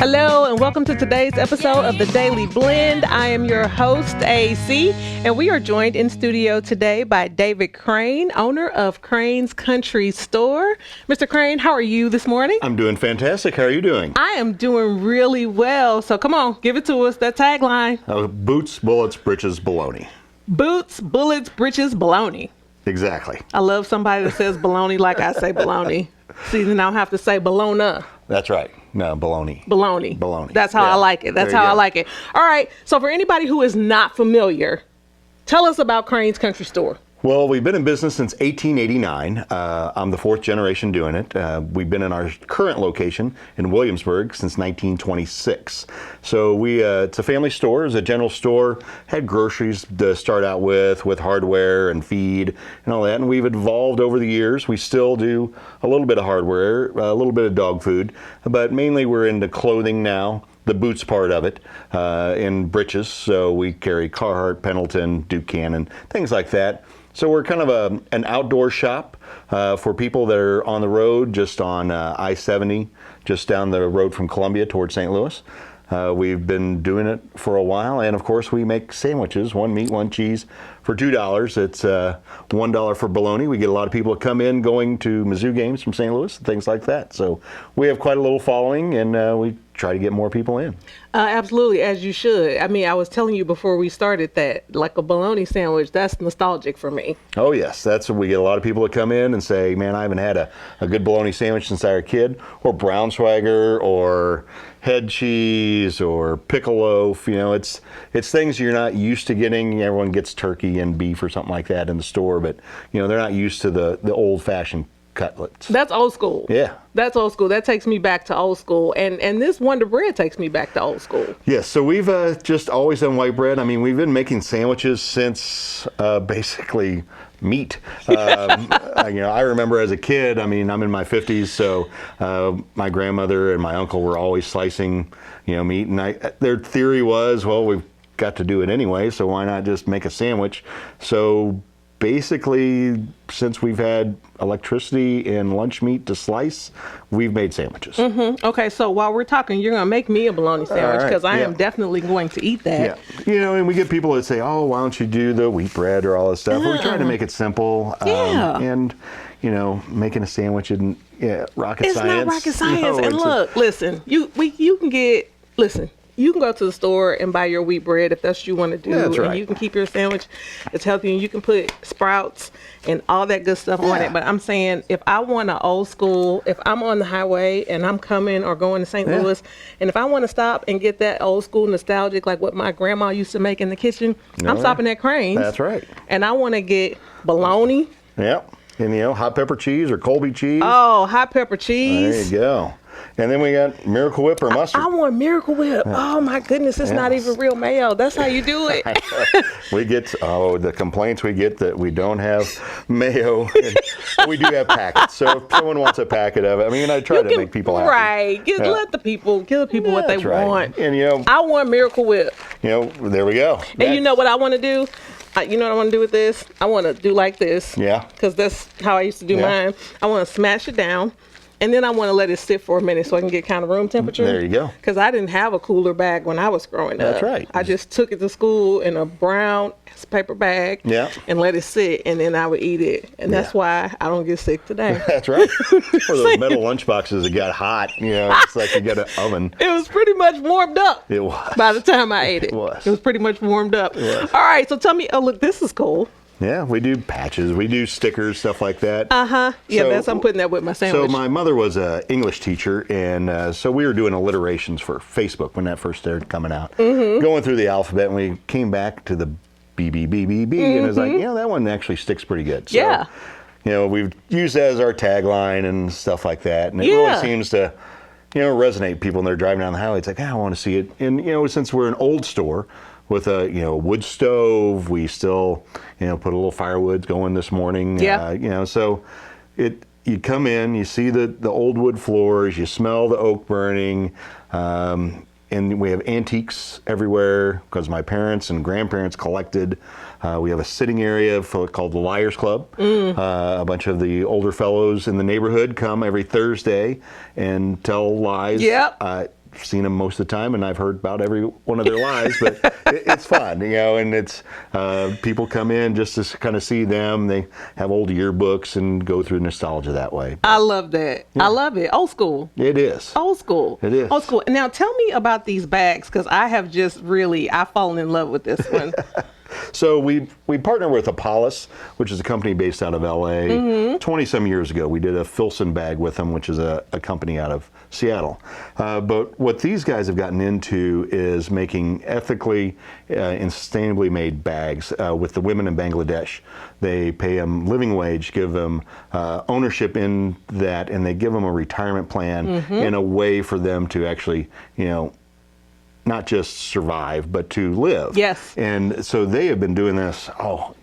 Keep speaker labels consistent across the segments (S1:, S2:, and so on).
S1: Hello and welcome to today's episode of the Daily Blend. I am your host, AC, and we are joined in studio today by David Crane, owner of Crane's Country Store. Mr. Crane, how are you this morning?
S2: I'm doing fantastic. How are you doing?
S1: I am doing really well. So come on, give it to us, that tagline.
S2: Boots, bullets, britches, baloney.
S1: Boots, bullets, britches, baloney.
S2: Exactly.
S1: I love somebody that says baloney like I say baloney. See, then I don't have to say bologna.
S2: That's right. No, baloney.
S1: Baloney.
S2: Baloney.
S1: That's how I like it. That's how I like it. All right. So for anybody who is not familiar, tell us about Crane's Country Store.
S2: Well, we've been in business since 1889. I'm the fourth generation doing it. We've been in our current location in Williamsburg since 1926. So it's a family store. It's a general store. Had groceries to start out with hardware and feed and all that. And we've evolved over the years. We still do a little bit of hardware, a little bit of dog food, but mainly we're into clothing now. The boots part of it, in breeches. So we carry Carhartt, Pendleton, Duke Cannon, things like that. So we're kind of an outdoor shop for people that are on the road, just on I-70, just down the road from Columbia towards St. Louis. We've been doing it for a while, and of course we make sandwiches, one meat, one cheese, for $2. It's $1 for bologna. We get a lot of people that come in going to Mizzou games from St. Louis and things like that. So we have quite a little following, and we try to get more people in.
S1: Absolutely, as you should. I mean, I was telling you before we started that, like a bologna sandwich, that's nostalgic for me.
S2: Oh, yes. That's what we get a lot of people that come in and say, man, I haven't had a good bologna sandwich since I was a kid, or brown swagger, or head cheese, or pickle loaf. You know, it's things you're not used to getting. Everyone gets turkey and beef or something like that in the store, but, you know, they're not used to the old-fashioned cutlets.
S1: That's old school.
S2: Yeah.
S1: That's old school. That takes me back to old school. And this Wonder Bread takes me back to old school.
S2: Yes, so we've just always done white bread. I mean, we've been making sandwiches since basically meat. I remember as a kid, I mean, I'm in my 50s, so my grandmother and my uncle were always slicing, meat. And their theory was, well, we've got to do it anyway, so why not just make a sandwich? So basically, since we've had electricity and lunch meat to slice, we've made sandwiches.
S1: Mm-hmm. Okay, so while we're talking, you're going to make me a bologna sandwich, because I am definitely going to eat that.
S2: Yeah. And we get people that say, oh, why don't you do the wheat bread or all this stuff? We're trying to make it simple. And, making a sandwich isn't rocket science.
S1: It's not rocket science. And look, listen, you can go to the store and buy your wheat bread if that's what you want to do.
S2: That's right.
S1: And you can keep your sandwich. It's healthy, and you can put sprouts and all that good stuff on it. But I'm saying, if I want an old school, if I'm on the highway and I'm coming or going to St. Louis, and if I want to stop and get that old school nostalgic, like what my grandma used to make in the kitchen, I'm stopping at Crane's.
S2: That's right.
S1: And I want to get bologna.
S2: Yep. And, hot pepper cheese or Colby cheese.
S1: Oh, hot pepper cheese.
S2: There you go. And then we got Miracle Whip or mustard.
S1: I want Miracle Whip. Oh, my goodness. It's not even real mayo. That's how you do it.
S2: We get, the complaints we get that we don't have mayo. We do have packets. So if someone wants a packet of it, I try to make people happy.
S1: Right. Give the people what they want.
S2: And,
S1: I want Miracle Whip.
S2: There we go.
S1: And you know what I want to do? You know what I want to do with this? I want to do like this.
S2: Yeah.
S1: Because that's how I used to do mine. I want to smash it down. And then I want to let it sit for a minute so I can get kind of room temperature.
S2: There you go.
S1: Because I didn't have a cooler bag when I was growing up.
S2: That's right.
S1: I just took it to school in a brown paper bag and let it sit, and then I would eat it. And that's why I don't get sick today.
S2: That's right. Or those metal lunch boxes that got hot. It's like you got an oven.
S1: It was pretty much warmed up.
S2: It was.
S1: By the time I ate it.
S2: It
S1: was pretty much warmed up. All right, so tell me, look, this is cool.
S2: Yeah, we do patches, we do stickers, stuff like that.
S1: Yeah, I'm putting that with my sandwich.
S2: So my mother was an English teacher, and so we were doing alliterations for Facebook when that first started coming out. Going through the alphabet, and we came back to the B, and it was like, that one actually sticks pretty good. So, we've used that as our tagline and stuff like that, and it really seems to, resonate people when they're driving down the highway. It's like, I want to see it. And, since we're an old store, with a wood stove, we still put a little firewood going this morning. So you come in, you see the old wood floors, you smell the oak burning, and we have antiques everywhere because my parents and grandparents collected. We have a sitting area called the Liars Club. A bunch of the older fellows in the neighborhood come every Thursday and tell lies. seen them most of the time, and I've heard about every one of their lives, but it's fun, and it's people come in just to kind of see them. They have old yearbooks and go through nostalgia that way.
S1: I love that.
S2: Yeah.
S1: I love it. Old school.
S2: It is.
S1: Old school.
S2: It is.
S1: Old school. Now tell me about these bags, because I've fallen in love with this one.
S2: So we partner with Apollos, which is a company based out of LA. 20-some years ago, we did a Filson bag with them, which is a company out of Seattle. But what these guys have gotten into is making ethically and sustainably made bags with the women in Bangladesh. They pay them living wage, give them ownership in that, and they give them a retirement plan in a way for them to actually, not just survive, but to live.
S1: Yes.
S2: And so they have been doing this,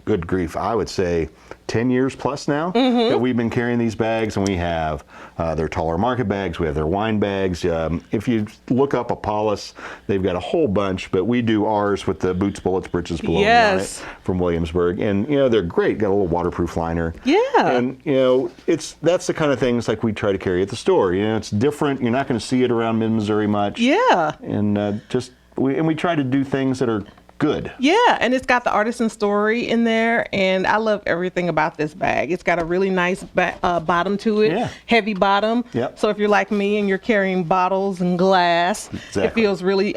S2: good grief, I would say 10 years plus now that we've been carrying these bags, and we have their taller market bags, we have their wine bags. If you look up Apollos, they've got a whole bunch, but we do ours with the boots, bullets, breeches, bologna on it from Williamsburg. And, they're great, got a little waterproof liner. Yeah. And, that's the kind of things like we try to carry at the store. It's different. You're not going to see it around mid-Missouri much. Yeah. And we try to do things that are good. Yeah, and it's got the artisan story in there, and I love everything about this bag. It's got a really nice bottom to it, heavy bottom. Yep. So if you're like me and you're carrying bottles and glass, it feels really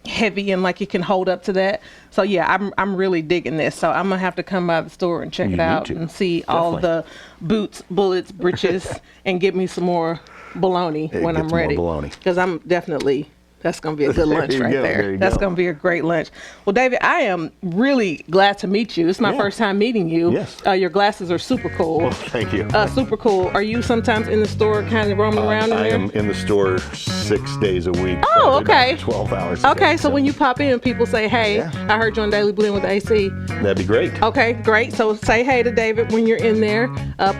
S2: heavy and like you can hold up to that. So yeah, I'm really digging this. So I'm gonna have to come by the store and check it out and see all the boots, bullets, breeches, and get me some more bologna when I'm ready. Because I'm definitely. That's going to be a good lunch right there. That's going to be a great lunch. Well, David, I am really glad to meet you. It's my first time meeting you. Yes. Your glasses are super cool. Well, thank you. Super cool. Are you sometimes in the store kind of roaming around in there? I am in the store 6 days a week. Oh, okay. 12 hours a day, so when you pop in, people say, hey, I heard you on Daily Blend with AC. That'd be great. Okay, great. So say hey to David when you're in there.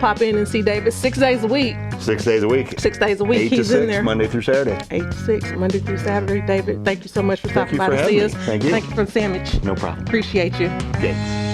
S2: Pop in and see David 6 days a week. 6 days a week. 6 days a week. 8 to 6, in there. Monday through Saturday. 8 to 6, Monday through Saturday. David, thank you so much for stopping by to see us. Thank you. Thank you for the sandwich. No problem. Appreciate you. Okay.